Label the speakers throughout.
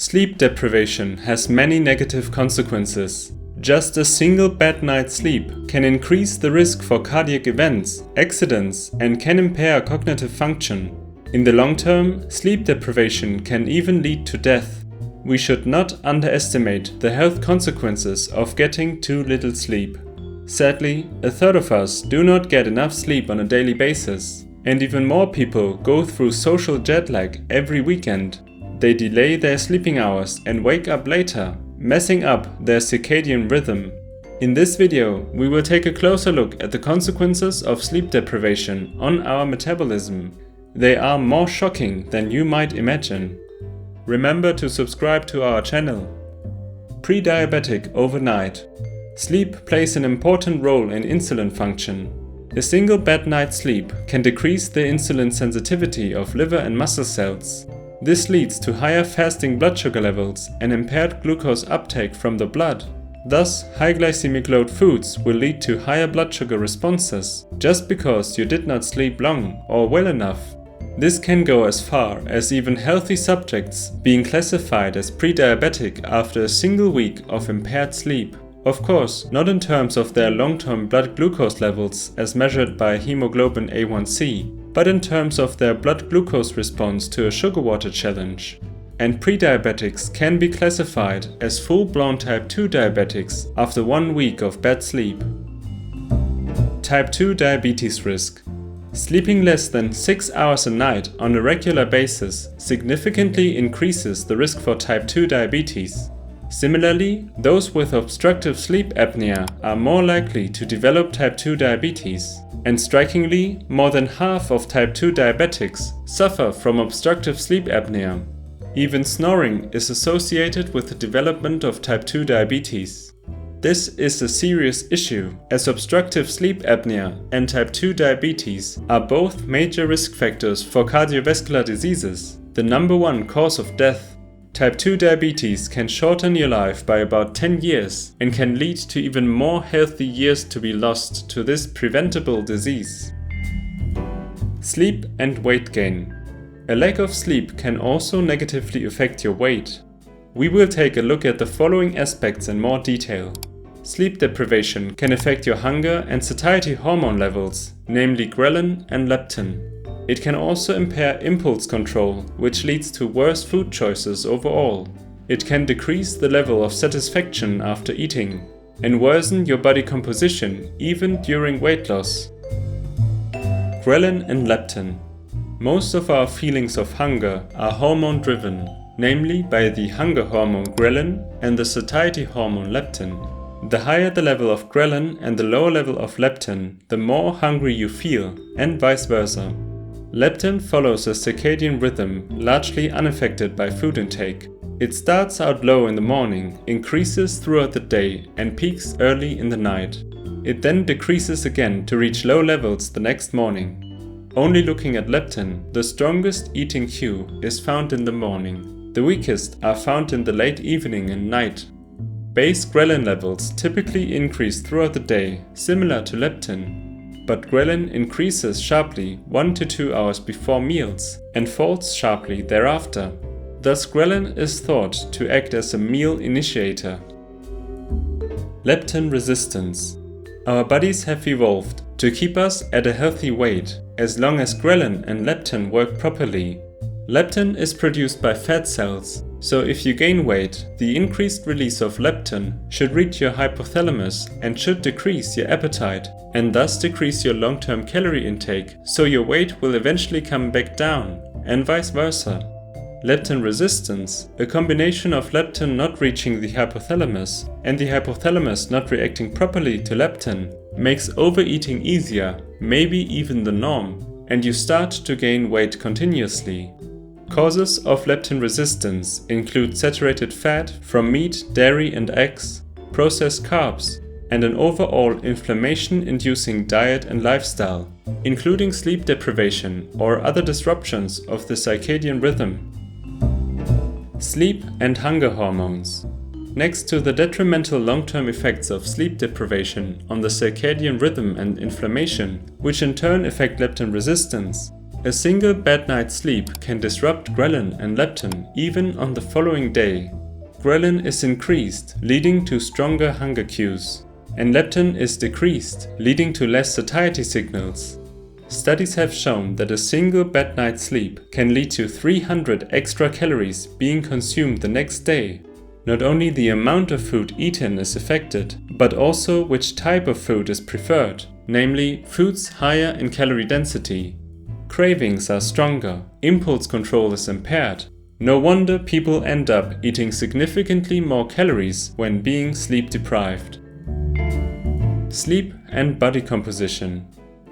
Speaker 1: Sleep deprivation has many negative consequences. Just a single bad night's sleep can increase the risk for cardiac events, accidents, and can impair cognitive function. In the long term, sleep deprivation can even lead to death. We should not underestimate the health consequences of getting too little sleep. Sadly, a third of us do not get enough sleep on a daily basis, and even more people go through social jet lag every weekend. They delay their sleeping hours and wake up later, messing up their circadian rhythm. In this video, we will take a closer look at the consequences of sleep deprivation on our metabolism. They are more shocking than you might imagine. Remember to subscribe to our channel. Prediabetic overnight. Sleep plays an important role in insulin function. A single bad night's sleep can decrease the insulin sensitivity of liver and muscle cells. This leads to higher fasting blood sugar levels and impaired glucose uptake from the blood. Thus, high glycemic load foods will lead to higher blood sugar responses just because you did not sleep long or well enough. This can go as far as even healthy subjects being classified as pre-diabetic after a single week of impaired sleep. Of course, not in terms of their long-term blood glucose levels as measured by hemoglobin A1C, but in terms of their blood glucose response to a sugar water challenge. And pre-diabetics can be classified as full-blown type 2 diabetics after 1 week of bad sleep. Type 2 diabetes risk. Sleeping less than 6 hours a night on a regular basis significantly increases the risk for type 2 diabetes. Similarly, those with obstructive sleep apnea are more likely to develop type 2 diabetes. And strikingly, more than half of type 2 diabetics suffer from obstructive sleep apnea. Even snoring is associated with the development of type 2 diabetes. This is a serious issue, as obstructive sleep apnea and type 2 diabetes are both major risk factors for cardiovascular diseases, the #1 cause of death. Type 2 diabetes can shorten your life by about 10 years and can lead to even more healthy years to be lost to this preventable disease. Sleep and weight gain. A lack of sleep can also negatively affect your weight. We will take a look at the following aspects in more detail. Sleep deprivation can affect your hunger and satiety hormone levels, namely ghrelin and leptin. It can also impair impulse control, which leads to worse food choices overall. It can decrease the level of satisfaction after eating and worsen your body composition even during weight loss. Ghrelin and leptin. Most of our feelings of hunger are hormone driven, namely by the hunger hormone ghrelin and the satiety hormone leptin. The higher the level of ghrelin and the lower level of leptin, the more hungry you feel, and vice versa. Leptin follows a circadian rhythm largely unaffected by food intake. It starts out low in the morning, increases throughout the day, and peaks early in the night. It then decreases again to reach low levels the next morning. Only looking at leptin, the strongest eating cue is found in the morning. The weakest are found in the late evening and night. Base ghrelin levels typically increase throughout the day, similar to leptin. But ghrelin increases sharply 1 to 2 hours before meals and falls sharply thereafter. Thus, ghrelin is thought to act as a meal initiator. Leptin resistance. Our bodies have evolved to keep us at a healthy weight as long as ghrelin and leptin work properly. Leptin is produced by fat cells, so if you gain weight, the increased release of leptin should reach your hypothalamus and should decrease your appetite and thus decrease your long-term calorie intake, so your weight will eventually come back down, and vice versa. Leptin resistance, a combination of leptin not reaching the hypothalamus and the hypothalamus not reacting properly to leptin, makes overeating easier, maybe even the norm, and you start to gain weight continuously. Causes of leptin resistance include saturated fat from meat, dairy and eggs, processed carbs, and an overall inflammation-inducing diet and lifestyle, including sleep deprivation or other disruptions of the circadian rhythm. Sleep and hunger hormones. Next to the detrimental long-term effects of sleep deprivation on the circadian rhythm and inflammation, which in turn affect leptin resistance, A single bad night's sleep can disrupt ghrelin and leptin even on the following day. Ghrelin is increased, leading to stronger hunger cues, and leptin is decreased, leading to less satiety signals. Studies have shown that a single bad night's sleep can lead to 300 extra calories being consumed the next day. Not only the amount of food eaten is affected, but also which type of food is preferred, namely foods higher in calorie density. Cravings are stronger, impulse control is impaired. No wonder people end up eating significantly more calories when being sleep deprived. Sleep and body composition.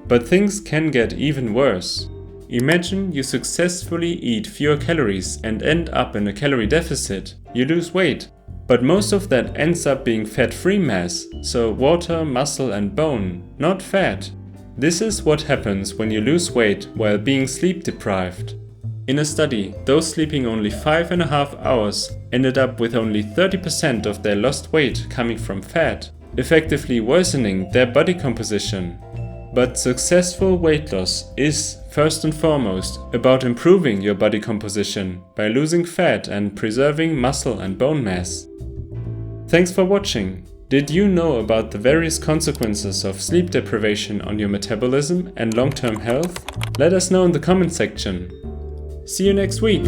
Speaker 1: But things can get even worse. Imagine you successfully eat fewer calories and end up in a calorie deficit. You lose weight, but most of that ends up being fat-free mass, so water, muscle and bone, not fat. This is what happens when you lose weight while being sleep deprived. In a study, those sleeping only 5.5 hours ended up with only 30% of their lost weight coming from fat, effectively worsening their body composition. But successful weight loss is, first and foremost, about improving your body composition by losing fat and preserving muscle and bone mass. Thanks for watching. Did you know about the various consequences of sleep deprivation on your metabolism and long-term health? Let us know in the comment section. See you next week!